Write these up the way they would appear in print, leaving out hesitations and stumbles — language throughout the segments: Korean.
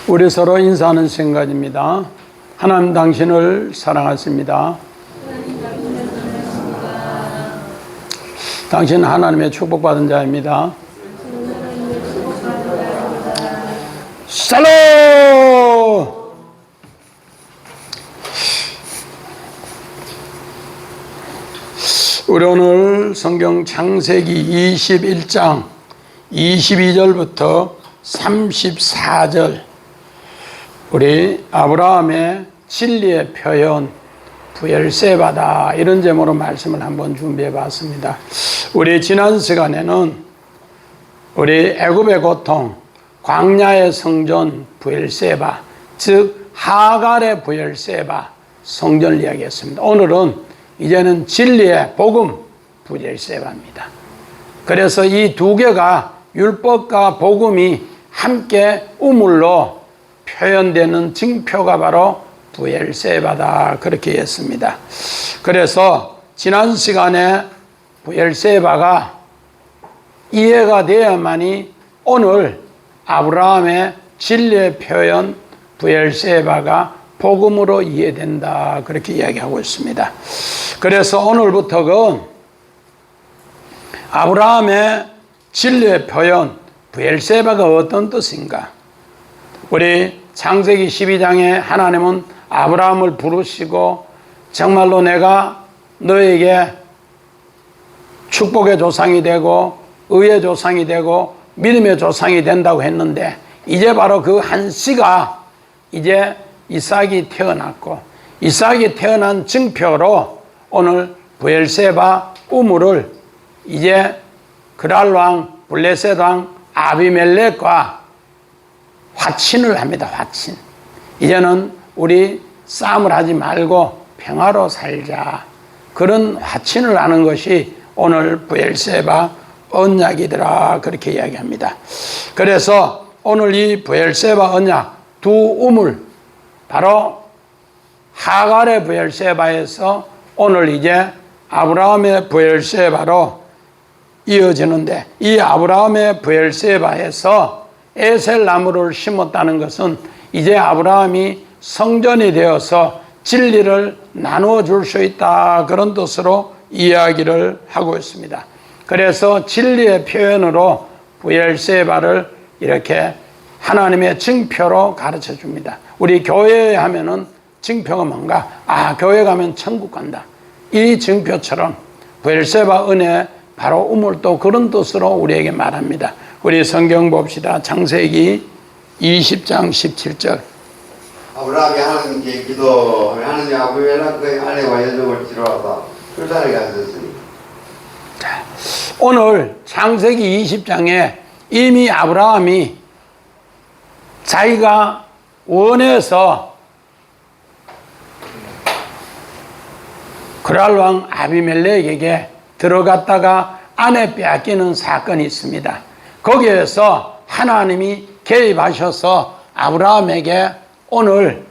우리 서로 인사하는 시간입니다. 하나님 당신을 사랑하십니다. 당신은 하나님의 축복받은 자입니다. 샬롬! 우리 오늘 성경 창세기 21장 22절부터 34절 우리 아브라함의 진리의 표현 부엘세바다 이런 제목으로 말씀을 한번 준비해 봤습니다. 우리 지난 시간에는 우리 애굽의 고통, 광야의 성전 부엘세바, 즉 하갈의 부엘세바 성전을 이야기했습니다. 오늘은 이제는 진리의 복음 부엘세바입니다. 그래서 이 두 개가 율법과 복음이 함께 우물로 표현되는 징표가 바로 부엘세바다 그렇게 했습니다. 그래서 지난 시간에 부엘세바가 이해가 되어야만이 오늘 아브라함의 진리의 표현 부엘세바가 복음으로 이해된다 그렇게 이야기하고 있습니다. 그래서 오늘부터는 아브라함의 진리의 표현 부엘세바가 어떤 뜻인가? 우리 창세기 12장에 하나님은 아브라함을 부르시고 정말로 내가 너에게 축복의 조상이 되고 의의 조상이 되고 믿음의 조상이 된다고 했는데 이제 바로 그 한 씨가 이제 이삭이 태어났고 이삭이 태어난 증표로 오늘 부엘세바 우물을 이제 그랄왕 블레셋 왕 아비멜렉과 화친을 합니다. 화친. 이제는 우리 싸움을 하지 말고 평화로 살자. 그런 화친을 하는 것이 오늘 부엘세바 언약이더라 그렇게 이야기합니다. 그래서 오늘 이 부엘세바 언약 두 우물 바로 하갈의 부엘세바에서 오늘 이제 아브라함의 부엘세바로 이어지는데 이 아브라함의 부엘세바에서 에셀 나무를 심었다는 것은 이제 아브라함이 성전이 되어서 진리를 나누어 줄 수 있다 그런 뜻으로 이야기를 하고 있습니다. 그래서 진리의 표현으로 부엘세바를 이렇게 하나님의 징표로 가르쳐 줍니다. 우리 교회에 하면은 징표가 뭔가? 교회 가면 천국 간다. 이 징표처럼 부엘세바 은혜 바로 우물도 그런 뜻으로 우리에게 말합니다. 우리 성경 봅시다. 창세기 20장 17절. 아브라함이 하나님께 기도하며 하나님 아비멜렉 그의 아내와 여종을 치러와서 출산을 가졌으니. 자, 오늘 창세기 20장에 이미 아브라함이 자기가 원해서 그랄왕 아비멜렉에게 들어갔다가 아내 빼앗기는 사건이 있습니다. 거기에서 하나님이 개입하셔서 아브라함에게 오늘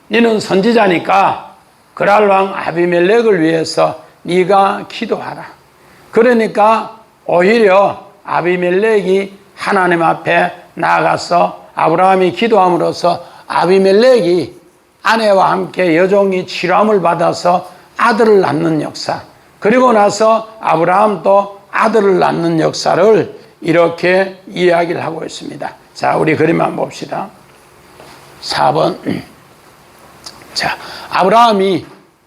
너는 선지자니까 그랄왕 아비멜렉을 위해서 네가 기도하라. 그러니까 오히려 아비멜렉이 하나님 앞에 나아가서 아브라함이 기도함으로써 아비멜렉이 아내와 함께 여종이 치료함을 받아서 아들을 낳는 역사, 그리고 나서 아브라함도 아들을 낳는 역사를 이렇게 이야기를 하고 있습니다. 자, 우리 그림 한번 봅시다. 4번. 자, 아브라함이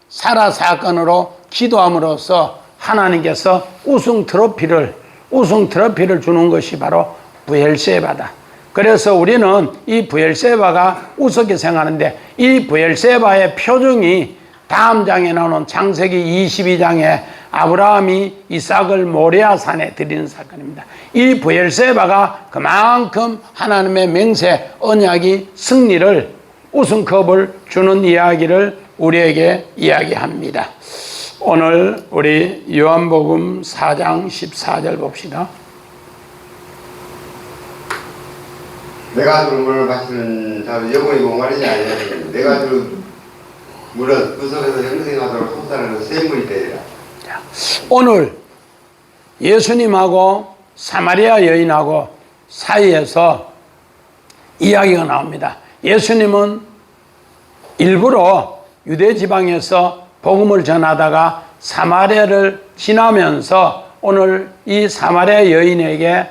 사라 사건으로 기도함으로써 하나님께서 우승 트로피를 주는 것이 바로 부엘세바다. 그래서 우리는 이 부엘세바가 우습게 생각하는데 이 부엘세바의 표징이 다음 장에 나오는 창세기 22장에 아브라함이 이삭을 모레아산에 드리는 사건입니다. 이 부엘세바가 그만큼 하나님의 맹세, 언약이 승리를, 우승컵을 주는 이야기를 우리에게 이야기합니다. 오늘 우리 요한복음 4장 14절 봅시다. 내가 주는 물을 마시는 자는 영원히 목마르지 아니하니 내가 주는 물은 그 속에서 영생하도록 솟아나는 샘물이 되리라. 오늘 예수님하고 사마리아 여인하고 사이에서 이야기가 나옵니다. 예수님은 일부러 유대 지방에서 복음을 전하다가 사마리아를 지나면서 오늘 이 사마리아 여인에게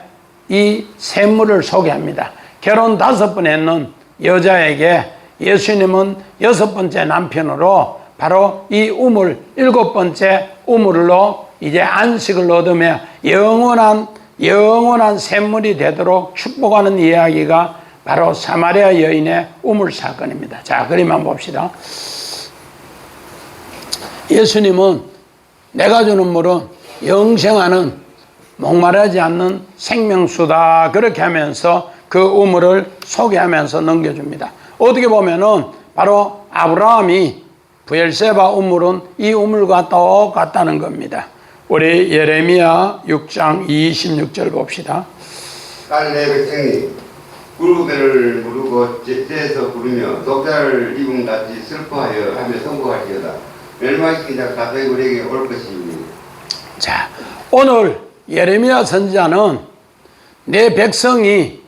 이 샘물을 소개합니다. 결혼 5번 했는 여자에게 예수님은 6번째 남편으로 바로 이 우물 7번째 우물로 이제 안식을 얻으며 영원한 샘물이 되도록 축복하는 이야기가 바로 사마리아 여인의 우물 사건입니다. 자, 그림 한번 봅시다. 예수님은 내가 주는 물은 영생하는 목마르지 않는 생명수다, 그렇게 하면서 그 우물을 소개하면서 넘겨줍니다. 어떻게 보면은 바로 아브라함이 브엘세바 우물은 이 우물과 똑같다는 겁니다. 우리 예레미야 6장 26절 봅시다. 딸 내 백성이 구르베를 부르고 제에서 부르며 독자를 입은 같이 슬퍼하여 하며 선포할지어다. 멸망시킨 자 갑자기 우리에게 올 것이니. 자, 오늘 예레미야 선지자는 내 백성이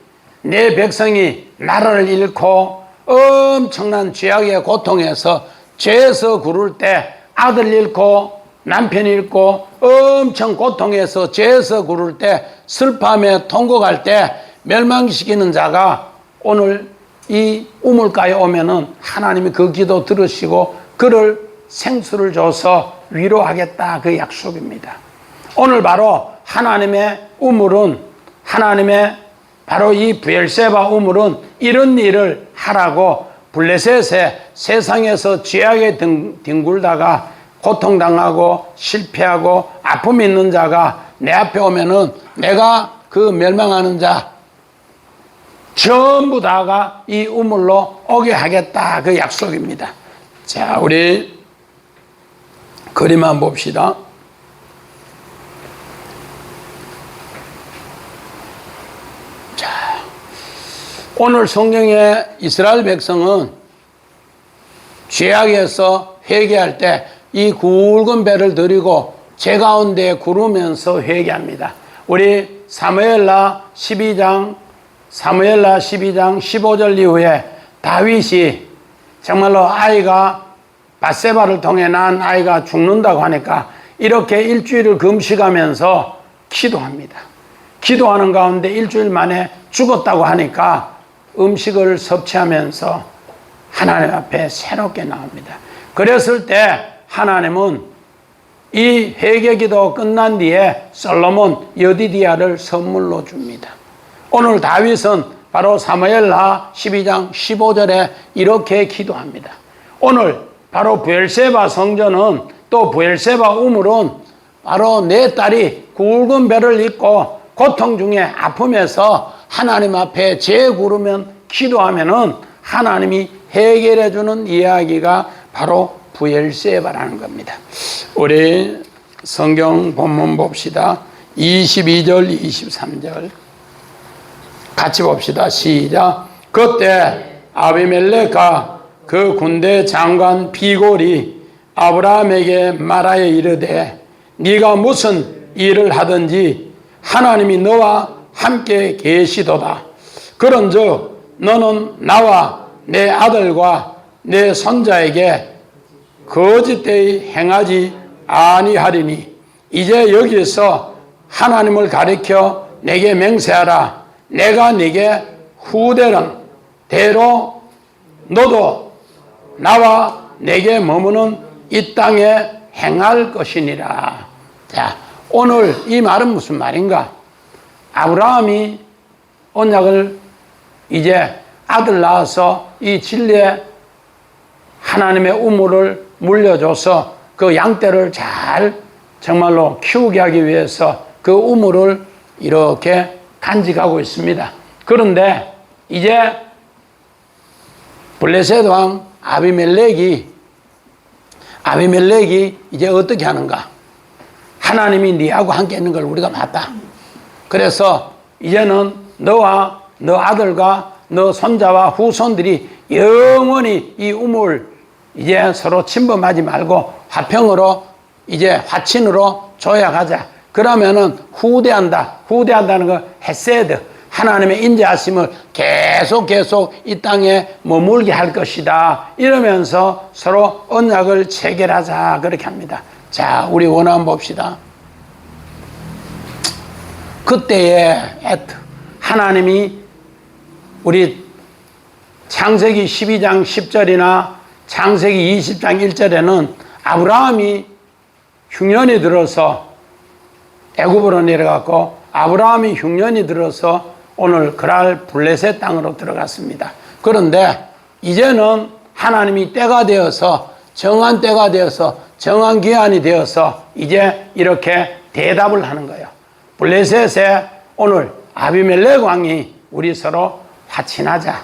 나라를 잃고 엄청난 죄악의 고통에서 죄에서 구를 때 아들 잃고 남편 잃고 엄청 고통해서 죄에서 구를 때 슬퍼하며 통곡할 때 멸망시키는 자가 오늘 이 우물가에 오면은 하나님이 그 기도 들으시고 그를 생수를 줘서 위로하겠다, 그 약속입니다. 오늘 바로 하나님의 우물은, 하나님의 바로 이 브엘세바 우물은 이런 일을 하라고 블레셋에 세상에서 죄악에 뒹굴다가 고통당하고 실패하고 아픔이 있는 자가 내 앞에 오면은 내가 그 멸망하는 자 전부 다가 이 우물로 오게 하겠다, 그 약속입니다. 자, 우리 그림 한번 봅시다. 자, 오늘 성경의 이스라엘 백성은 죄악에서 회개할 때 이 굵은 배를 들이고 제 가운데 구르면서 회개합니다. 우리 사무엘라 12장 15절 이후에 다윗이 정말로 아이가 밧세바를 통해 난 아이가 죽는다고 하니까 이렇게 일주일을 금식하면서 기도합니다. 기도하는 가운데 일주일 만에 죽었다고 하니까 음식을 섭취하면서 하나님 앞에 새롭게 나옵니다. 그랬을 때 하나님은 이 회개기도 끝난 뒤에 솔로몬 여디디아를 선물로 줍니다. 오늘 다윗은 바로 사무엘하 12장 15절에 이렇게 기도합니다. 오늘 바로 브엘세바 성전은 또 브엘세바 우물은 바로 내 딸이 굵은 배를 입고 고통 중에 아픔에서 하나님 앞에 죄 구르면 기도하면은 하나님이 해결해 주는 이야기가 바로 브엘세바라는 겁니다. 우리 성경 본문 봅시다. 22절 23절 같이 봅시다. 시작. 그때 아비멜렉과 그 군대 장관 비골이 아브라함에게 말하여 이르되 네가 무슨 일을 하든지 하나님이 너와 함께 계시도다. 그런즉 너는 나와 내 아들과 내 손자에게 거짓되이 행하지 아니하리니 이제 여기서 하나님을 가리켜 내게 맹세하라. 내가 네게 후대는 대로 너도 나와 내게 머무는 이 땅에 행할 것이니라. 자, 오늘 이 말은 무슨 말인가? 아브라함이 언약을 이제 아들 낳아서 이 진리의 하나님의 우물을 물려줘서 그 양떼를 잘 정말로 키우게 하기 위해서 그 우물을 이렇게 간직하고 있습니다. 그런데 이제 블레셋 왕 아비멜렉이 이제 어떻게 하는가? 하나님이 네하고 함께 있는 걸 우리가 봤다. 그래서 이제는 너와 너 아들과 너 손자와 후손들이 영원히 이 우물 이제 서로 침범하지 말고 화평으로 이제 화친으로 조약하자. 그러면은 후대한다는 거 헤세드, 하나님의 인자하심을 계속 이 땅에 머물게 할 것이다. 이러면서 서로 언약을 체결하자 그렇게 합니다. 자, 우리 원한 봅시다. 그때에 하나님이 우리 창세기 12장 10절이나 창세기 20장 1절에는 아브라함이 흉년이 들어서 애굽으로 내려갔고 아브라함이 흉년이 들어서 오늘 그랄 블레셋 땅으로 들어갔습니다. 그런데 이제는 하나님이 때가 되어서 정한 때가 되어서 정한 기한이 되어서 이제 이렇게 대답을 하는 거예요. 블레셋에 오늘 아비멜렉 왕이 우리 서로 화친하자,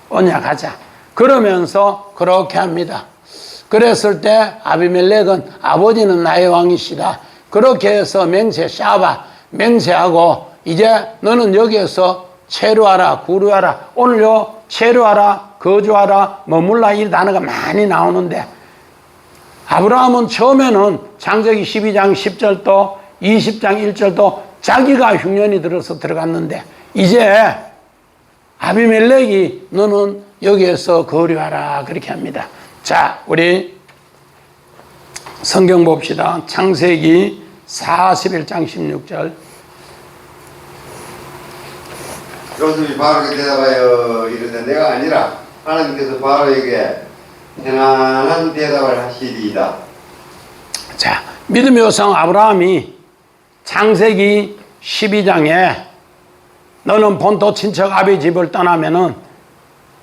언약하자. 그러면서 그렇게 합니다. 그랬을 때 아비멜렉은 아버지는 나의 왕이시다. 그렇게 해서 맹세하고 이제 너는 여기에서 체류하라, 구류하라. 오늘요 체류하라, 거주하라, 머물라 이 단어가 많이 나오는데 아브라함은 처음에는 창세기 12장 10절도 20장 1절도 자기가 흉년이 들어서 들어갔는데 이제 아비멜렉이 너는 여기에서 거류하라 그렇게 합니다. 자, 우리 성경 봅시다. 창세기 41장 16절. 요셉이 바로에게 대답하여 이르되 내가 아니라 하나님께서 바로에게 편안한 대답을 하시리이다. 자, 믿음의 조상 아브라함이 창세기 12장에 너는 본토 친척 아비 집을 떠나면은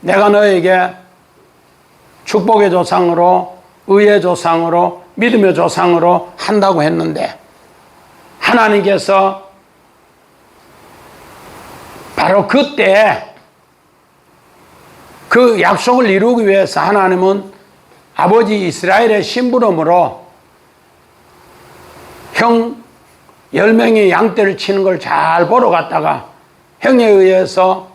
내가 너에게 축복의 조상으로 의의 조상으로 믿음의 조상으로 한다고 했는데 하나님께서 바로 그때 그 약속을 이루기 위해서 하나님은 아버지 이스라엘의 심부름으로 형 10명이 양떼를 치는 걸 잘 보러 갔다가 형에 의해서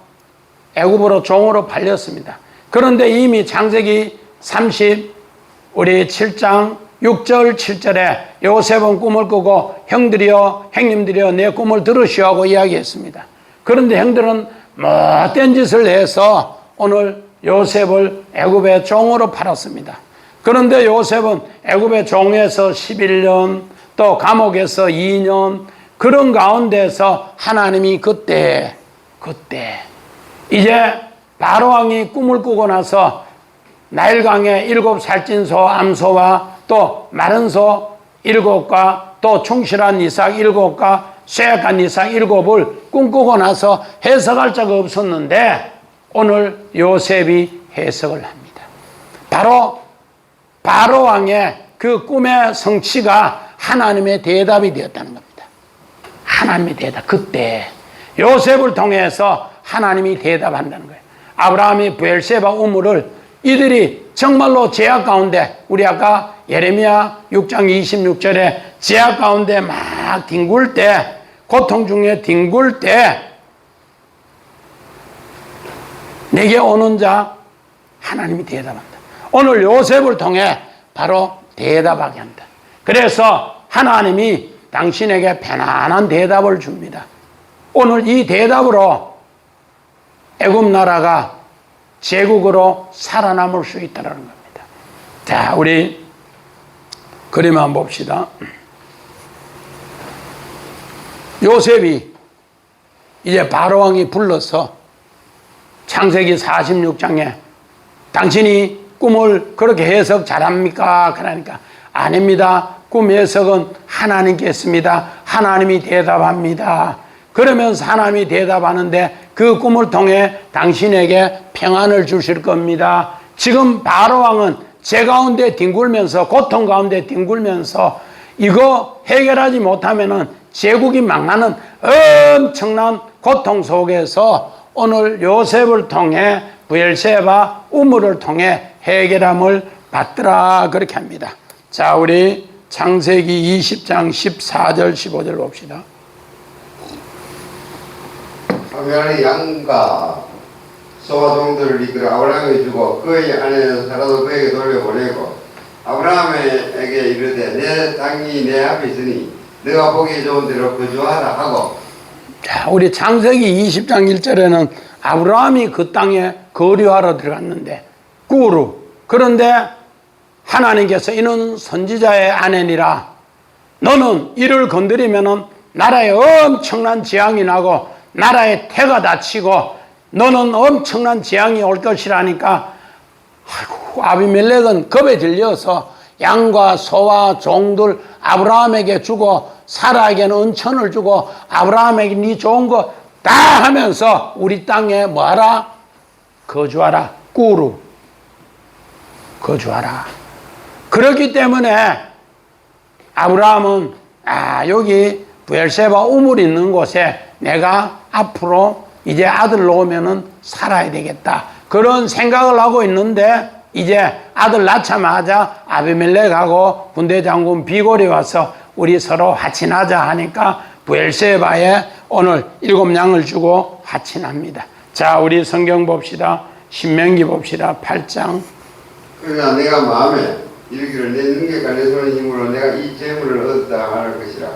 애굽으로 종으로 팔렸습니다. 그런데 이미 창세기 우리 7장 6절 7절에 요셉은 꿈을 꾸고 형들이여 형님들이여 내 꿈을 들으시오 하고 이야기했습니다. 그런데 형들은 못된 짓을 해서 오늘 요셉을 애굽의 종으로 팔았습니다. 그런데 요셉은 애굽의 종에서 11년 또 감옥에서 2년 그런 가운데서 하나님이 그때 이제 바로왕이 꿈을 꾸고 나서 나일강에 7 살찐소 암소와 또 마른 소 7과 또 충실한 이삭 7과 쇠약한 이삭 7을 꿈꾸고 나서 해석할 자가 없었는데 오늘 요셉이 해석을 합니다. 바로 바로왕의 그 꿈의 성취가 하나님의 대답이 되었다는 겁니다. 하나님의 대답. 그때 요셉을 통해서 하나님이 대답한다는 거예요. 아브라함이 브엘세바 우물을 이들이 정말로 제약 가운데 우리 아까 예레미야 6장 26절에 제약 가운데 막 뒹굴 때 고통 중에 뒹굴 때 내게 오는 자 하나님이 대답한다. 오늘 요셉을 통해 바로 대답하게 한다. 그래서 하나님이 당신에게 편안한 대답을 줍니다. 오늘 이 대답으로 애굽 나라가 제국으로 살아남을 수 있다는 겁니다. 자, 우리 그림 한번 봅시다. 요셉이 이제 바로왕이 불러서 창세기 46장에 당신이 꿈을 그렇게 해석 잘합니까? 그러니까 아닙니다. 꿈 해석은 하나님께 했습니다. 하나님이 대답합니다. 그러면서 하나님이 대답하는데 그 꿈을 통해 당신에게 평안을 주실 겁니다. 지금 바로왕은 제 가운데 뒹굴면서 고통 가운데 뒹굴면서 이거 해결하지 못하면은 제국이 망하는 엄청난 고통 속에서 오늘 요셉을 통해 브엘세바 우물을 통해 해결함을 받더라 그렇게 합니다. 자, 우리 창세기 20장 14절 15절 봅시다. 하멜의 양과 소와 종들을 이끌어 아브라함에게 주고 그의 아내는 사라도 그에게 돌려보내고 아브라함에게 이르되 내 땅이 내 앞에 있으니 너가 보기 좋은 대로 거주하라 하고 자, 우리 창세기 20장 1절에는 아브라함이 그 땅에 거류하러 들어갔는데 꾸루. 그런데 하나님께서 이는 선지자의 아내니라. 너는 이를 건드리면은 나라에 엄청난 재앙이 나고 나라의 태가 다치고 너는 엄청난 재앙이 올 것이라니까 아이고, 아비멜렉은 겁에 질려서 양과 소와 종들 아브라함에게 주고 사라에게는 은천을 주고 아브라함에게 네 좋은 거 다 하면서 우리 땅에 뭐하라? 거주하라. 꾸루. 거주하라. 그렇기 때문에 아브라함은 여기 브엘세바 우물 있는 곳에 내가 앞으로 이제 아들 놓으면은 살아야 되겠다. 그런 생각을 하고 있는데 이제 아들 낳자마자 아비멜렉하고 군대 장군 비골이 와서 우리 서로 화친하자 하니까 브엘세바에 오늘 7양을 주고 화친합니다. 자, 우리 성경 봅시다. 신명기 봅시다. 8장. 그러나 내가 마음에 이르기를 내 능력과 내 손의 힘으로 내가 이 재물을 얻었다 할 것이라.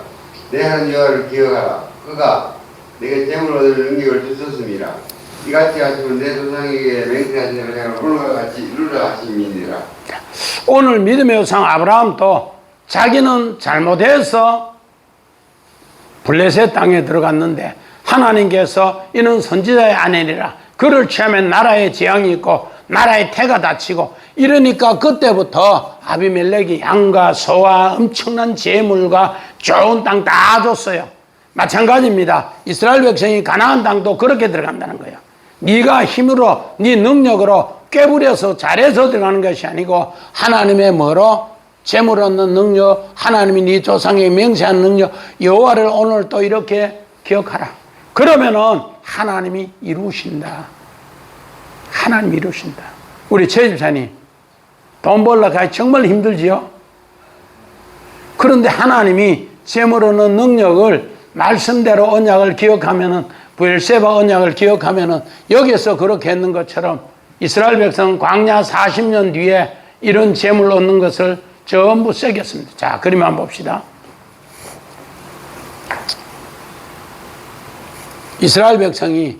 내 하나님 여호와를 기억하라. 그가 내게 재물을 얻을 능력을 주셨음이라. 이같이 하시면 내 조상에게 맹세하신 것을 오늘과 같이 이루라 하심이니라. 오늘 믿음의 조상 아브라함도 자기는 잘못해서 블레셋 땅에 들어갔는데 하나님께서 이는 선지자의 아내니라. 그를 취하면 나라에 재앙이 있고 나라의 태가 다치고 이러니까 그때부터 아비멜렉이 양과 소와 엄청난 재물과 좋은 땅 다 줬어요. 마찬가지입니다. 이스라엘 백성이 가나안 땅도 그렇게 들어간다는 거예요. 네가 힘으로 네 능력으로 꾀부려서 잘해서 들어가는 것이 아니고 하나님의 뭐로? 재물 얻는 능력, 하나님이 네 조상에게 맹세한 능력, 여호와를 오늘 또 이렇게 기억하라. 그러면은 하나님이 이루신다. 하나님이 이루신다. 우리 최 집사님 돈 벌러 가기 정말 힘들지요? 그런데 하나님이 재물 얻는 능력을 말씀대로 언약을 기억하면은 브엘세바 언약을 기억하면은 여기서 그렇게 했는 것처럼 이스라엘 백성 광야 40년 뒤에 이런 재물 얻는 것을 전부 새겼습니다. 자, 그림 한번 봅시다. 이스라엘 백성이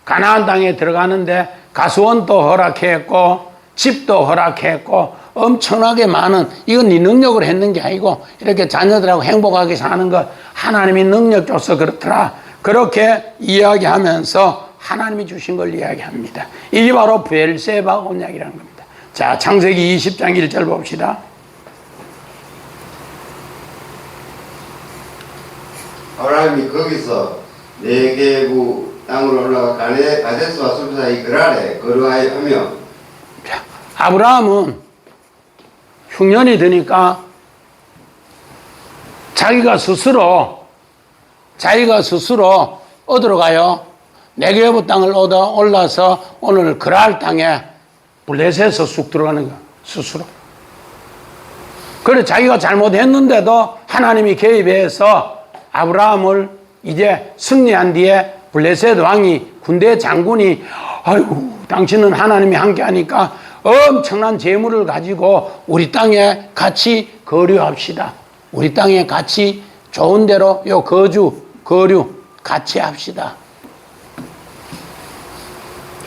가나안 땅에 들어가는데 가수원도 허락했고 집도 허락했고 엄청나게 많은, 이건 네 능력으로 했는 게 아니고 이렇게 자녀들하고 행복하게 사는 것 하나님이 능력 줘서 그렇더라. 그렇게 이야기하면서 하나님이 주신 걸 이야기합니다. 이게 바로 브엘세바 언약이라는 겁니다. 자, 창세기 20장 1절 봅시다. 아브라함이 거기서 네게부 땅으로 올라가 가데스와 숲 사이 그랄에 거류하여 하며. 자, 아브라함은 흉년이 드니까 자기가 스스로 어디로 가요? 네게부 땅을 올라서 오늘 그랄 땅에 블레셋에서 쑥 들어가는 거야. 스스로. 그래 자기가 잘못했는데도 하나님이 개입해서 아브라함을 이제 승리한 뒤에 블레셋 왕이 군대 장군이 아이고 당신은 하나님이 함께 하니까 엄청난 재물을 가지고 우리 땅에 같이 거류합시다. 우리 땅에 같이 좋은 대로 요 거류 같이 합시다.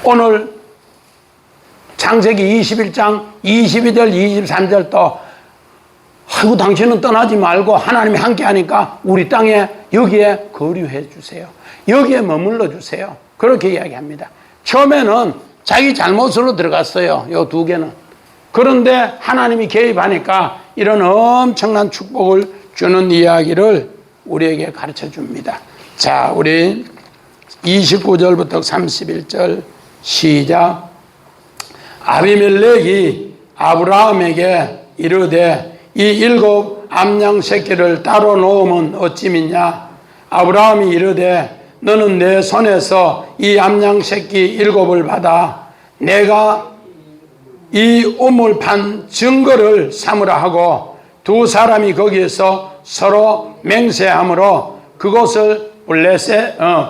오늘 창세기 21장 22절 23절 또 아이고 당신은 떠나지 말고 하나님이 함께 하니까 우리 땅에 여기에 거류해 주세요. 여기에 머물러 주세요. 그렇게 이야기합니다. 처음에는 자기 잘못으로 들어갔어요. 요 두 개는. 그런데 하나님이 개입하니까 이런 엄청난 축복을 주는 이야기를 우리에게 가르쳐 줍니다. 자, 우리 29절부터 31절 시작. 아비멜렉이 아브라함에게 이르되 이 7 암양 새끼를 따로 놓으면 어찌 믿냐? 아브라함이 이르되 너는 내 손에서 이 암양 새끼 7을 받아 내가 이 우물 판 증거를 삼으라 하고 두 사람이 거기에서 서로 맹세함으로 그곳을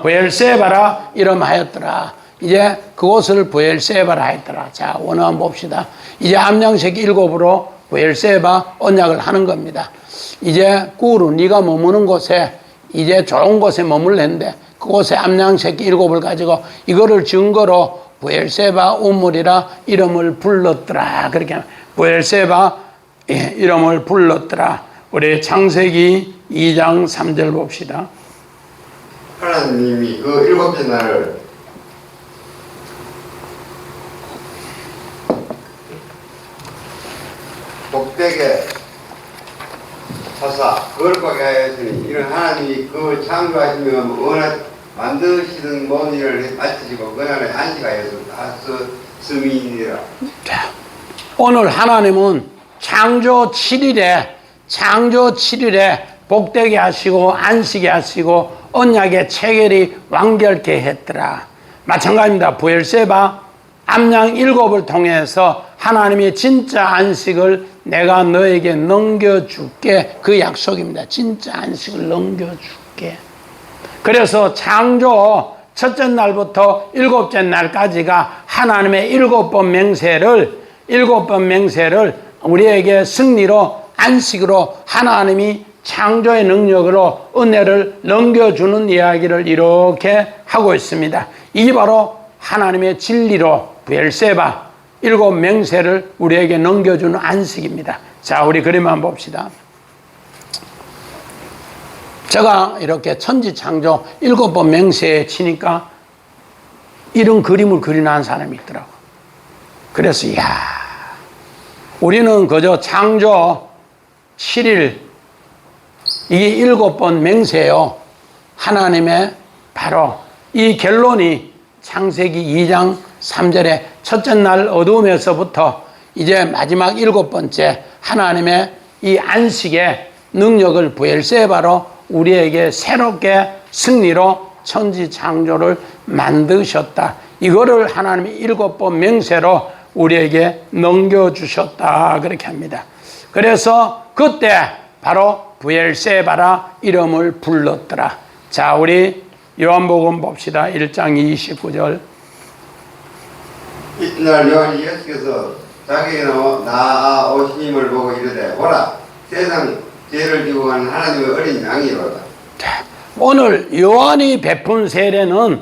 브엘세바라 이름하였더라. 이제 그곳을 브엘세바라 했더라. 자, 원어만 봅시다. 이제 암양 새끼 7으로 브엘세바 언약을 하는 겁니다. 이제 꾸루 네가 머무는 곳에 이제 좋은 곳에 머물랬는데 그곳에 암양 새끼 7을 가지고 이거를 증거로 부엘세바 우물이라 이름을 불렀더라. 그렇게 부엘세바 이름을 불렀더라. 우리 창세기 2장 3절 봅시다. 하나님이 그 7째 날을 복되게 하사 거룩하게 하였으니 이는 하나님이 그 창조하시며 워낙 만드시던 모든 일을 마치시고 그날에 안식하였음이니라. 자, 오늘 하나님은 창조 7일에 복되게 하시고 안식에 하시고 언약의 체결이 완결케 했더라. 마찬가지입니다. 부엘세바 암양 7을 통해서 하나님이 진짜 안식을 내가 너에게 넘겨줄게. 그 약속입니다. 진짜 안식을 넘겨줄게. 그래서 창조 첫째 날부터 7째 날까지가 하나님의 7번 맹세를 우리에게 승리로 안식으로 하나님이 창조의 능력으로 은혜를 넘겨주는 이야기를 이렇게 하고 있습니다. 이게 바로 하나님의 진리로 부엘세바 7 맹세를 우리에게 넘겨주는 안식입니다. 자, 우리 그림 한번 봅시다. 제가 이렇게 천지창조 7번 맹세에 치니까 이런 그림을 그리는 사람이 있더라고. 그래서 우리는 그저 창조 7일 이게 7번 맹세요. 하나님의 바로 이 결론이 창세기 2장 3절에 첫째 날 어두움에서부터 이제 마지막 7번째 하나님의 이 안식의 능력을 부엘세바로 우리에게 새롭게 승리로 천지 창조를 만드셨다. 이거를 하나님이 7번 맹세로 우리에게 넘겨주셨다. 그렇게 합니다. 그래서 그때 바로 부엘세바라 이름을 불렀더라. 자, 우리 요한복음 봅시다. 1장 29절. 이튿날 요한이 예수께서 자기에게 나오시님을 보고 이르되 보라 세상 죄를 지고 간 하나님의 어린 양이로다. 자, 오늘 요한이 베푼 세례는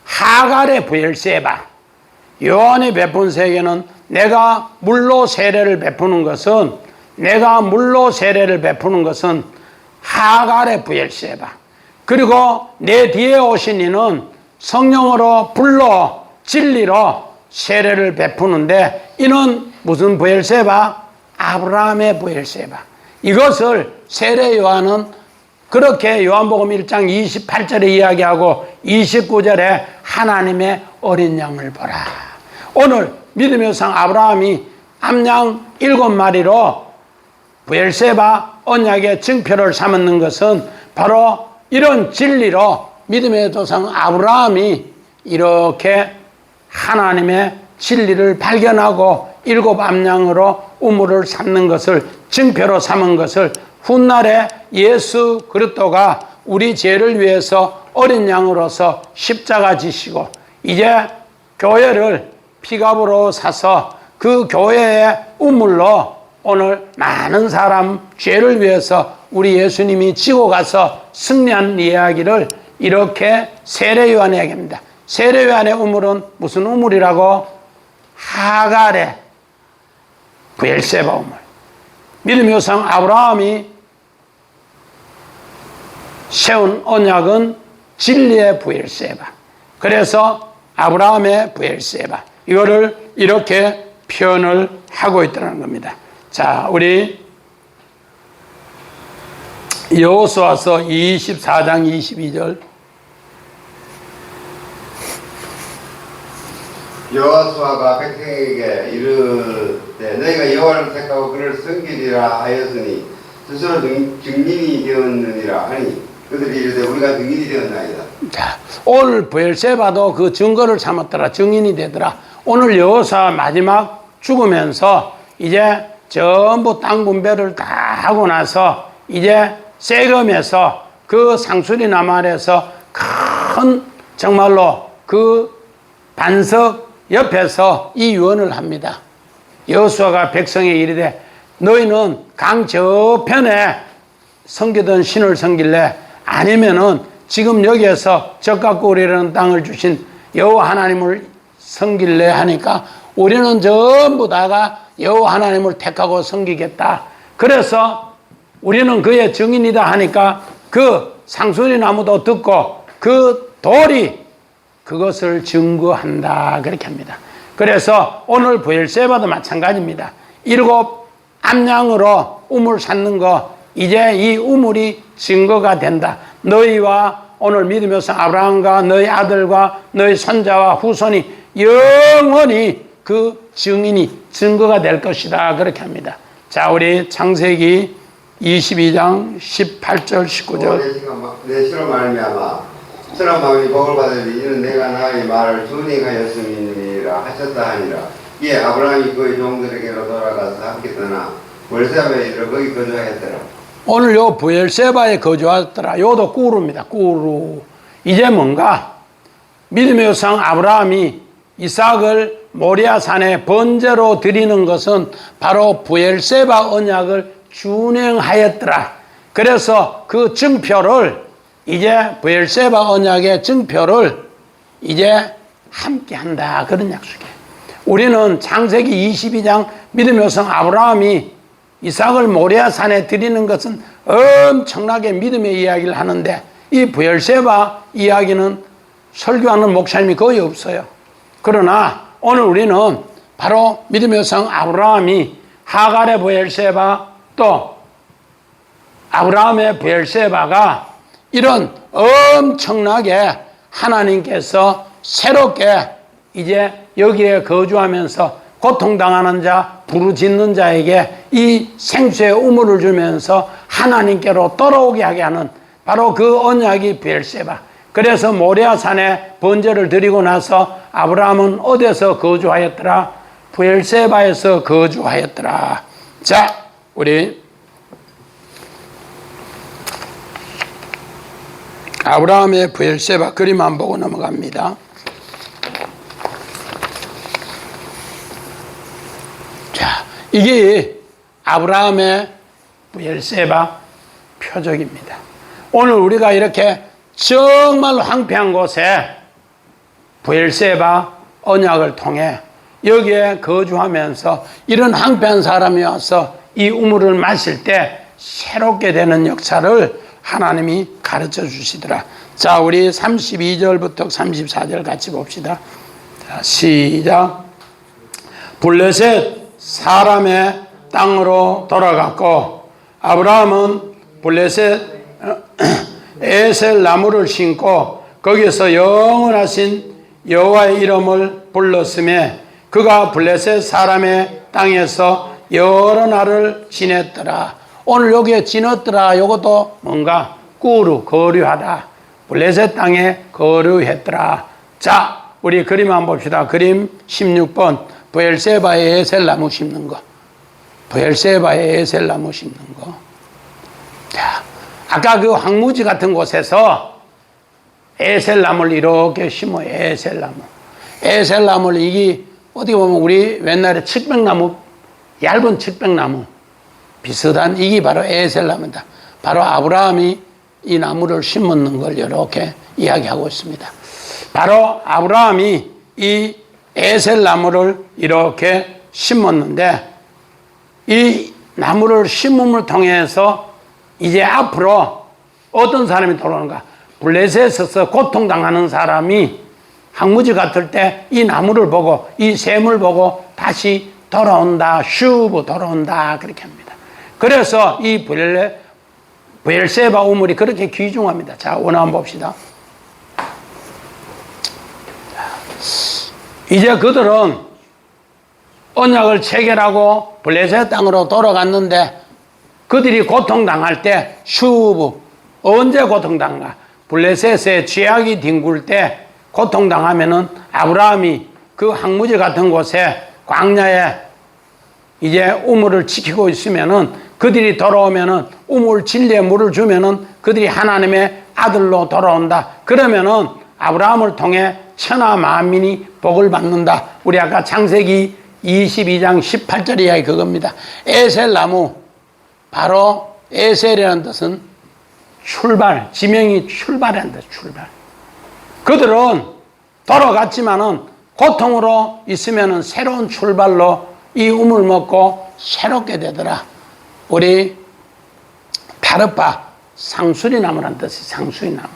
하갈의 부엘세바. 요한이 베푼 세례는 내가 물로 세례를 베푸는 것은 하갈의 부엘세바. 그리고 내 뒤에 오신 이는 성령으로 불로 진리로 세례를 베푸는데 이는 무슨 부엘세바? 아브라함의 부엘세바. 이것을 세례 요한은 그렇게 요한복음 1장 28절에 이야기하고 29절에 하나님의 어린 양을 보라. 오늘 믿음의 상 아브라함이 암양 7마리로 부엘세바 언약의 증표를 삼는 것은 바로 이런 진리로 믿음의 조상 아브라함이 이렇게 하나님의 진리를 발견하고 7 암양으로 우물을 삼는 것을 증표로 삼은 것을 훗날에 예수 그리스도가 우리 죄를 위해서 어린 양으로서 십자가 지시고 이제 교회를 피값으로 사서 그 교회의 우물로 오늘 많은 사람 죄를 위해서 우리 예수님이 지고 가서 승리한 이야기를 이렇게 세례 요한 이야기합니다. 세례 요한의 우물은 무슨 우물이라고? 하갈의 부엘세바 우물. 믿음의 조상 아브라함이 세운 언약은 진리의 부엘세바. 그래서 아브라함의 부엘세바. 이거를 이렇게 표현을 하고 있다는 겁니다. 자, 우리 여호수아서 24장 22절. 여호수아가 백성에게 이르되 너희가 여호와를 택하고 그를 섬기리라 하였으니 스스로 증인이 되었느니라 하니 그들이 이르되 우리가 증인이 되었나이다. 자, 오늘 부엘세바도 그 증거를 삼았더라. 증인이 되더라. 오늘 여호수아 마지막 죽으면서 이제 전부 땅 분배를 다 하고 나서 이제 세겜에서 그 상수리 나말에서 큰 정말로 그 반석 옆에서 이 유언을 합니다. 여호수아가 백성에게 이르되 너희는 강 저편에 섬기던 신을 섬길래 아니면은 지금 여기에서 적과 꿀이라는 땅을 주신 여호와 하나님을 섬길래 하니까 우리는 전부 다가 여호와 하나님을 택하고 섬기겠다. 그래서 우리는 그의 증인이다 하니까 그 상수리 나무도 듣고 그 돌이 그것을 증거한다. 그렇게 합니다. 그래서 오늘 브엘세바도 마찬가지입니다. 7 암양으로 우물 쌓는 거, 이제 이 우물이 증거가 된다. 너희와 오늘 믿음의 성 아브라함과 너희 아들과 너희 손자와 후손이 영원히 그 증인이 증거가 될 것이다. 그렇게 합니다. 자, 우리 창세기 22장 18절 19절. 내 시로 말미암아 선한 마음이 복을 받으리. 이는 내가 나의 말을 준행하였음이니라 하셨다 하니라. 이에 아브라함이 그의 종들에게로 돌아가서 함께 떠나 브엘세바에 이르러 거기 거주하였더라. 오늘 요 브엘세바에 거주하였더라. 요도 꾸루입니다. 꾸루. 이제 뭔가 믿음의 성 아브라함이 이삭을 모리아 산에 번제로 드리는 것은 바로 브엘세바 언약을 준행하였더라. 그래서 그 증표를 이제 브엘세바 언약의 증표를 이제 함께 한다. 그런 약속이에요. 우리는 창세기 22장 믿음의 성 아브라함이 이삭을 모리아 산에 드리는 것은 엄청나게 믿음의 이야기를 하는데 이 브엘세바 이야기는 설교하는 목사님이 거의 없어요. 그러나 오늘 우리는 바로 믿음의 성 아브라함이 하갈의 브엘세바 또 아브라함의 브엘세바가 이런 엄청나게 하나님께서 새롭게 이제 여기에 거주하면서 고통당하는 자, 부르짖는 자에게 이 생수의 우물을 주면서 하나님께로 돌아오게 하게 하는 바로 그 언약이 브엘세바. 그래서 모리아산에 번제를 드리고 나서 아브라함은 어디서 거주하였더라? 브엘세바에서 거주하였더라. 자, 우리 아브라함의 브엘세바 그림 안 보고 넘어갑니다. 자, 이게 아브라함의 브엘세바 표적입니다. 오늘 우리가 이렇게 정말 황폐한 곳에 브엘세바 언약을 통해 여기에 거주하면서 이런 황폐한 사람이 와서 이 우물을 마실 때 새롭게 되는 역사를 하나님이 가르쳐 주시더라. 자, 우리 32절부터 34절 같이 봅시다. 자, 시작. 블레셋 사람의 땅으로 돌아갔고 아브라함은 블레셋 에셀 나무를 심고 거기서 영원하신 여호와의 이름을 불렀으며 그가 블레셋 사람의 땅에서 여러 날을 지냈더라. 오늘 여기에 지냈더라. 요것도 뭔가 꾸루 거류하다. 블레셋 땅에 거류했더라. 자, 우리 그림 한번 봅시다. 그림 16번 브엘세바의 에셀나무 심는 거. 브엘세바의 에셀나무 심는 거. 자, 아까 그 황무지 같은 곳에서 에셀나무를 이렇게 심어요. 에셀나무. 에셀나무를 이게 어떻게 보면 우리 옛날에 칡백나무, 얇은 칡백나무 비슷한 이게 바로 에셀나무다. 바로 아브라함이 이 나무를 심었는 걸 이렇게 이야기하고 있습니다. 바로 아브라함이 이 에셀나무를 이렇게 심었는데 이 나무를 심음을 통해서 이제 앞으로 어떤 사람이 돌아오는가? 블레셋에서 고통당하는 사람이 황무지 같을 때 이 나무를 보고 이 샘을 보고 다시 돌아온다. 슈브 돌아온다. 그렇게 합니다. 그래서 이 브엘세바 우물이 그렇게 귀중합니다. 자, 오늘 한번 봅시다. 이제 그들은 언약을 체결하고 블레셋 땅으로 돌아갔는데 그들이 고통당할 때 슈브 언제 고통당가? 블레셋에 쥐약이 뒹굴 때 고통당하면은 아브라함이 그 황무지 같은 곳에 광야에 이제 우물을 지키고 있으면은 그들이 돌아오면은 우물 진리의 물을 주면은 그들이 하나님의 아들로 돌아온다. 그러면은 아브라함을 통해 천하 만민이 복을 받는다. 우리 아까 창세기 22장 18절 이야기 그겁니다. 에셀나무, 바로 에셀이라는 뜻은 출발, 지명이 출발한다, 출발. 그들은 돌아갔지만은 고통으로 있으면은 새로운 출발로 이 우물 먹고 새롭게 되더라. 우리 다르파 상수리나무란 뜻이 상수리나무.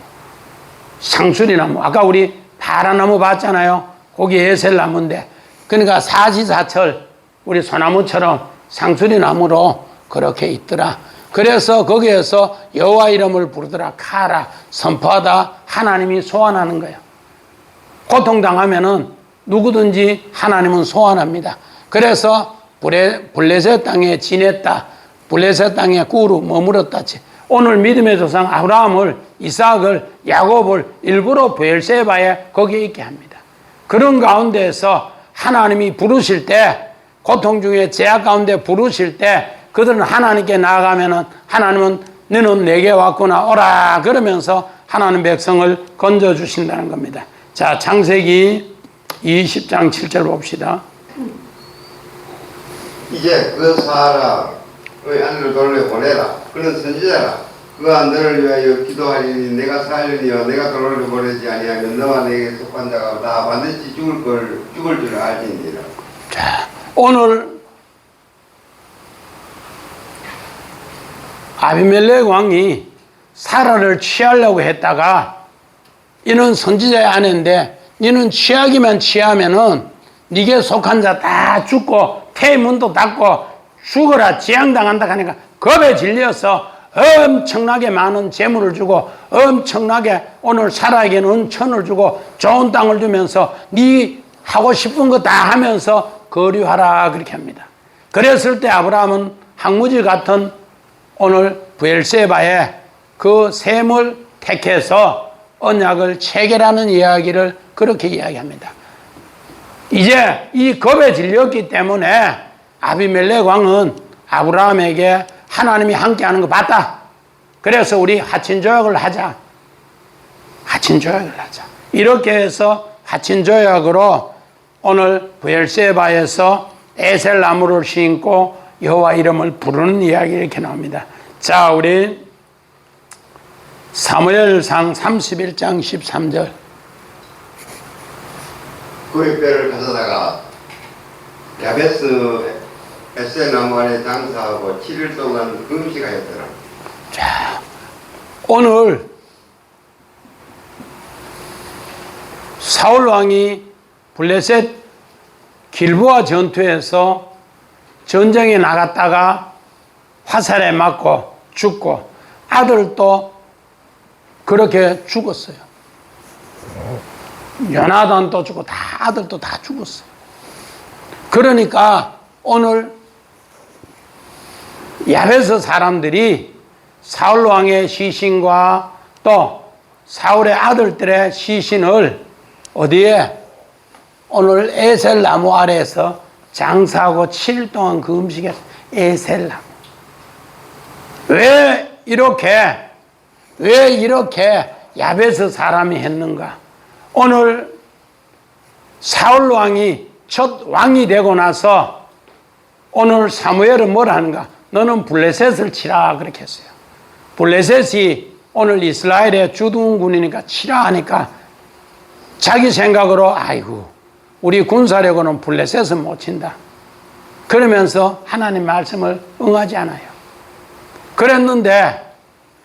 상수리나무. 아까 우리 파라나무 봤잖아요. 거기 에셀나무인데. 그러니까 사시사철 우리 소나무처럼 상수리나무로 그렇게 있더라. 그래서 거기에서 여호와 이름을 부르더라. 카라 선포하다 하나님이 소환하는 거예요. 고통당하면은 누구든지 하나님은 소환합니다. 그래서 블레셋 땅에 지냈다. 블레셋 땅에 꾸루 머물었다. 오늘 믿음의 조상 아브라함을, 이삭을, 야곱을 일부러 브엘세바에 거기에 있게 합니다. 그런 가운데에서 하나님이 부르실 때, 고통 중에 제약 가운데 부르실 때 그들은 하나님께 나아가면은 하나님은 너는 내게 왔구나 오라 그러면서 하나님 백성을 건져주신다는 겁니다. 자, 창세기 20장 7절 봅시다. 이제 그 사람의 아들을 돌려보내라. 그는 선지자라. 그가 너를 위하여 기도하리니 내가 살리니와 내가 돌려보내지 아니하면 너와 내게 속한 자가 다 반드시 죽을 줄 알지니라. 자, 오늘 아비멜렉 왕이 사라를 취하려고 했다가 이는 선지자의 아내인데 너는 취하기만 취하면은 네게 속한 자 다 죽고 태문도 닫고 죽어라 지향당한다 하니까 겁에 질려서 엄청나게 많은 재물을 주고 엄청나게 오늘 사라에게는 은천을 주고 좋은 땅을 주면서 네 하고 싶은 거 다 하면서 거류하라 그렇게 합니다. 그랬을 때 아브라함은 항무지 같은 오늘 브엘세바에 그 셈을 택해서 언약을 체결하는 이야기를 그렇게 이야기합니다. 이제 이 겁에 질렸기 때문에 아비멜렉 왕은 아브라함에게 하나님이 함께하는 거 봤다. 그래서 우리 하친조약을 하자. 하친조약을 하자. 이렇게 해서 하친조약으로 오늘 브엘세바에서 에셀나무를 심고 여호와 이름을 부르는 이야기 이렇게 나옵니다. 자, 우리 사무엘상 31장 13절. 그의 뼈를 가져다가 야베스 에셀나무 안에 장사하고 7일 동안 금식하였더라. 자, 오늘 사울 왕이 블레셋 길보아 전투에서 전쟁에 나갔다가 화살에 맞고 죽고 아들도 그렇게 죽었어요. 요나단도 죽고 다 아들도 다 죽었어요. 그러니까 오늘 야베스 사람들이 사울 왕의 시신과 또 사울의 아들들의 시신을 어디에? 오늘 에셀나무 아래에서 장사하고 7일 동안 그 음식에 에셀나무. 왜 이렇게 야베스 사람이 했는가? 오늘 사울 왕이 첫 왕이 되고 나서 오늘 사무엘은 뭘 하는가? 너는 블레셋을 치라 그렇게 했어요. 블레셋이 오늘 이스라엘의 주둔군이니까 치라 하니까 자기 생각으로 아이고 우리 군사력으로는 블레셋은 못 친다. 그러면서 하나님 말씀을 응하지 않아요. 그랬는데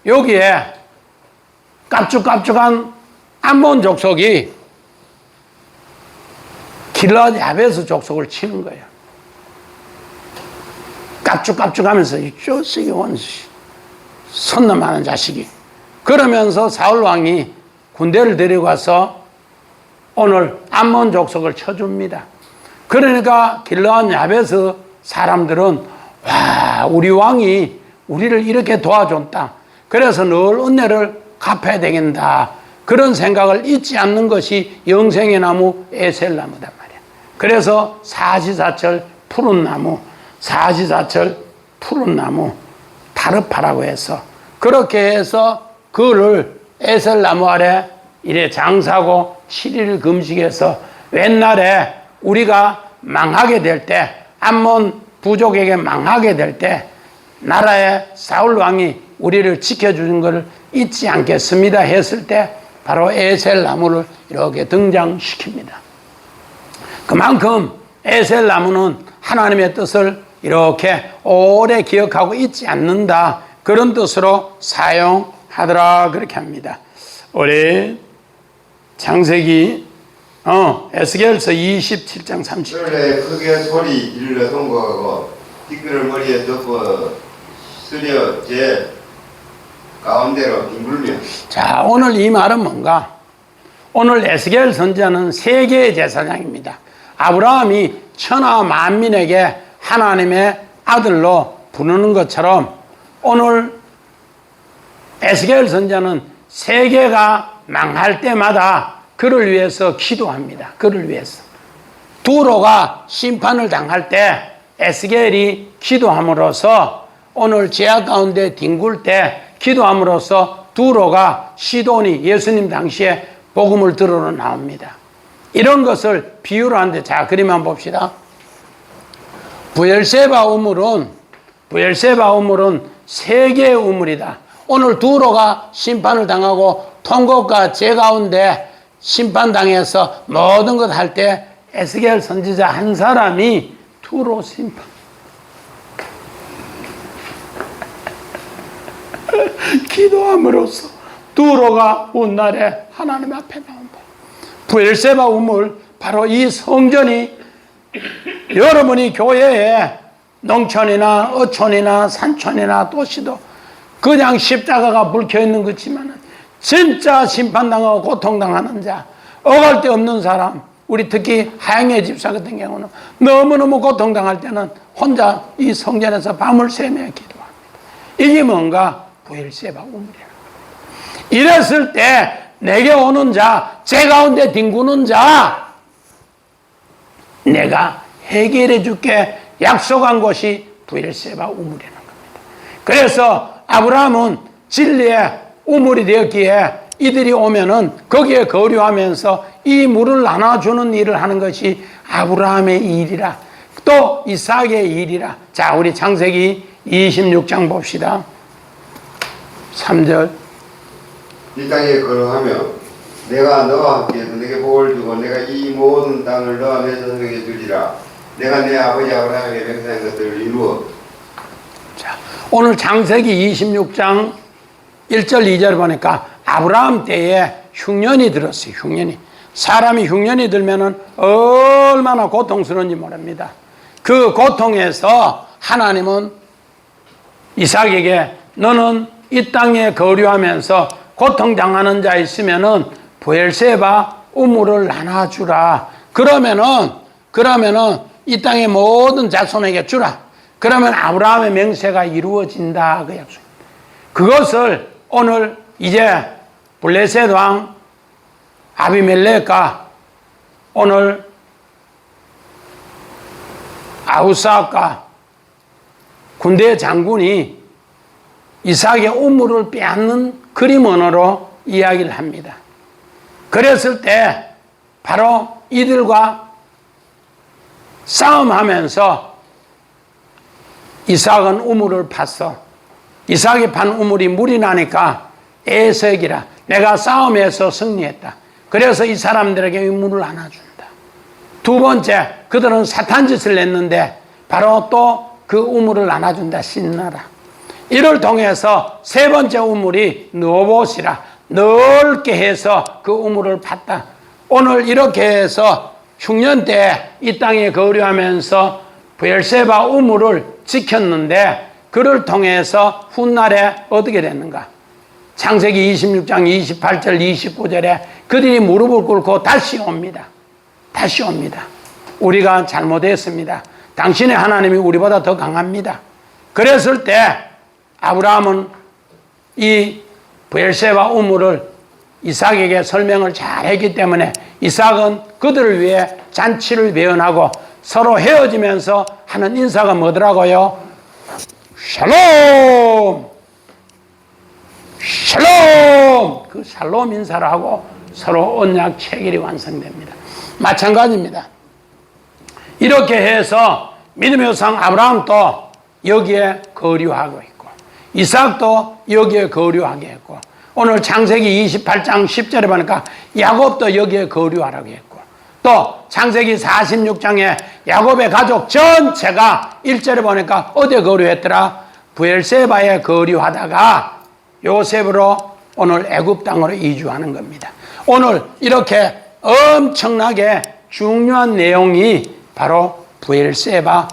여기에 깝죽깝죽한 암몬 족속이 길앗 야베스 족속을 치는 거예요. 깝죽깝죽하면서 이 쪼쓰기 원시 선남하는 자식이 그러면서 사울 왕이 군대를 데리고 가서 오늘 암몬 족속을 쳐줍니다. 그러니까 길앗 야베스 사람들은 와 우리 왕이 우리를 이렇게 도와줬다. 그래서 늘 은혜를 갚아야 되겠다. 그런 생각을 잊지 않는 것이 영생의 나무 에셀나무단 말이야. 그래서 사시사철 푸른 나무, 사시사철 푸른 나무 다르파라고 해서 그렇게 해서 그를 에셀나무 아래 이래 장사하고 7일 금식해서 옛날에 우리가 망하게 될 때 암몬 부족에게 망하게 될 때 나라의 사울 왕이 우리를 지켜주는 것을 잊지 않겠습니다 했을 때 바로 에셀 나무를 이렇게 등장시킵니다. 그만큼 에셀 나무는 하나님의 뜻을 이렇게 오래 기억하고 잊지 않는다, 그런 뜻으로 사용하더라, 그렇게 합니다. 우리 창세기 에스겔서 27장 30절. 그래 크게 소리 질러 통곡하고 티끌을 머리에 덮어 쓰려 제 가운데로 뒹굴며. 자, 오늘 이 말은 뭔가? 오늘 에스겔 선지자는 세계의 제사장입니다. 아브라함이 천하 만민에게 하나님의 아들로 부르는 것처럼 오늘 에스겔 선지자는 세계가 망할 때마다 그를 위해서 기도합니다. 그를 위해서. 두로가 심판을 당할 때 에스겔이 기도함으로써, 오늘 죄악 가운데 뒹굴 때 기도함으로써 두로가, 시돈이 예수님 당시에 복음을 들으러 나옵니다. 이런 것을 비유로 하는데, 자, 그림 한번 봅시다. 부엘세바 우물은 세계의 우물이다. 오늘 두로가 심판을 당하고 통곡과 죄 가운데 심판당해서 모든 것 할 때 에스겔 선지자 한 사람이 두로 심판. 기도함으로써 두로가 훗날에 하나님 앞에 나온다. 부엘세바 우물, 바로 이 성전이 여러분이 교회에 농촌이나 어촌이나 산촌이나 도시도 그냥 십자가가 불켜 있는 것지만은 진짜 심판당하고 고통당하는 자, 어갈 데 없는 사람, 우리 특히 하양의 집사 같은 경우는 너무너무 고통당할 때는 혼자 이 성전에서 밤을 새며 기도합니다. 이게 뭔가? 부엘세바 우물이라. 이랬을 때 내게 오는 자, 제 가운데 뒹구는 자, 내가 해결해 줄게 약속한 곳이 부엘세바 우물이라는 겁니다. 그래서 아브라함은 진리의 우물이 되었기에 이들이 오면은 거기에 거류하면서 이 물을 나눠주는 일을 하는 것이 아브라함의 일이라, 또 이삭의 일이라. 자, 우리 창세기 26장 봅시다. 3절. 이 땅에 거룩하며 내가 너와 함께 내게 복을 주고 내가 이 모든 땅을 너와 내 자손에게 주리라. 내가 내 아버지 아브라함에게 맹세한 것들을 이루어. 자, 오늘 창세기 26장 1절 2절 보니까 아브라함 때에 흉년이 들었어요. 흉년이. 사람이 흉년이 들면은 얼마나 고통스러운지 모릅니다. 그 고통에서 하나님은 이삭에게 너는 이 땅에 거류하면서 고통당하는 자 있으면은 부엘세바 우물을 나눠주라. 그러면은 이 땅의 모든 자손에게 주라. 그러면 아브라함의 맹세가 이루어진다. 그 약속. 그것을 오늘 이제 블레셋 왕 아비멜렉과 오늘 아우사과 군대 장군이 이삭의 우물을 빼앗는 그림 언어로 이야기를 합니다. 그랬을 때 바로 이들과 싸움하면서 이삭은 우물을 팠어. 이삭이 판 우물이 물이 나니까 에색이라, 내가 싸움에서 승리했다. 그래서 이 사람들에게 이 물을 나눠준다. 두 번째, 그들은 사탄짓을 냈는데 바로 또 그 우물을 나눠준다. 신나라. 이를 통해서 세 번째 우물이 느보시라, 넓게 해서 그 우물을 팠다. 오늘 이렇게 해서 흉년 때 이 땅에 거류하면서 부엘세바 우물을 지켰는데, 그를 통해서 훗날에 어떻게 됐는가? 창세기 26장 28절 29절에 그들이 무릎을 꿇고 다시 옵니다. 다시 옵니다. 우리가 잘못했습니다. 당신의 하나님이 우리보다 더 강합니다. 그랬을 때 아브라함은 이 부엘세바 우물을 이삭에게 설명을 잘 했기 때문에 이삭은 그들을 위해 잔치를 배연하고 서로 헤어지면서 하는 인사가 뭐더라고요? 샬롬! 샬롬! 그 샬롬 인사를 하고 서로 언약 체결이 완성됩니다. 마찬가지입니다. 이렇게 해서 믿음의 조상 아브라함도 여기에 거류하고 있고, 이삭도 여기에 거류하게 했고, 오늘 창세기 28장 10절에 보니까 야곱도 여기에 거류하라고 했고, 또 창세기 46장에 야곱의 가족 전체가 1절에 보니까 어디에 거류했더라? 브엘세바에 거류하다가 요셉으로 오늘 애굽 땅으로 이주하는 겁니다. 오늘 이렇게 엄청나게 중요한 내용이 바로 브엘세바,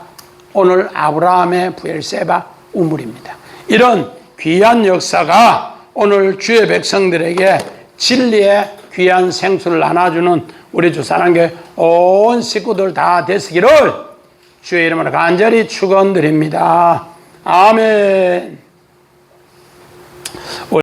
오늘 아브라함의 브엘세바 우물입니다. 이런 귀한 역사가 오늘 주의 백성들에게 진리의 귀한 생수를 나눠주는 우리 주사랑교회 온 식구들 다 되시기를 주의 이름으로 간절히 축원드립니다. 아멘.